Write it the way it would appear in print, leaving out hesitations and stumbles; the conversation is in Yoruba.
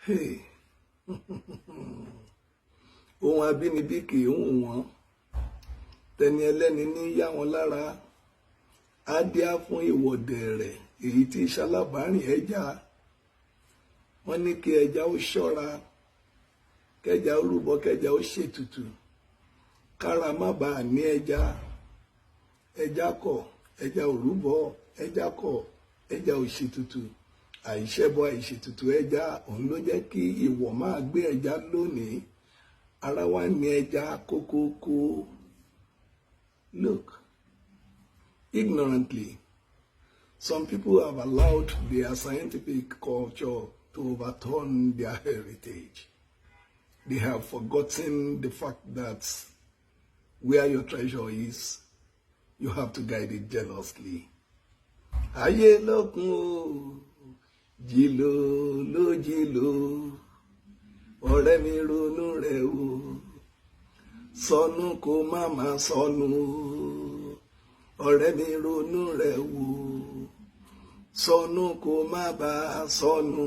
Hey. Ohun abínibí kì í hùn wọ́n, tẹni ẹlẹ́ni ní yá wọn lára. Á díá fún ìwọ̀dẹ̀ rẹ̀ èyí tí ṣalábàárìn ẹja. Wọ́n ní kí ẹja ó ṣọ́ra, kẹja ó rúbọ, kẹja ó ṣètùtù, kára má bàa ní ẹja. Ẹja kọ̀, ẹja ò rúbọ, ẹja kọ̀, ẹja ò ṣètùtù. Àìṣẹbọ àìṣètùtù ẹja òun ló jẹ́ kí ìwọ̀ máa gbé ẹja lónìí. Ara wa ní ẹja kókókó. Look, ignorantly, some people have allowed their scientific culture to overturn their heritage. They have forgotten the fact that where your treasure is, you have to guide it jealously. Ayé lókun o, jìlò ló jìlò, ọ̀rẹ́ mi ronú rẹ̀ o, sọnù kó má má sọnù o, ọ̀rẹ́ mi ronú rẹ̀ o, sọnù kó má bá sọnù.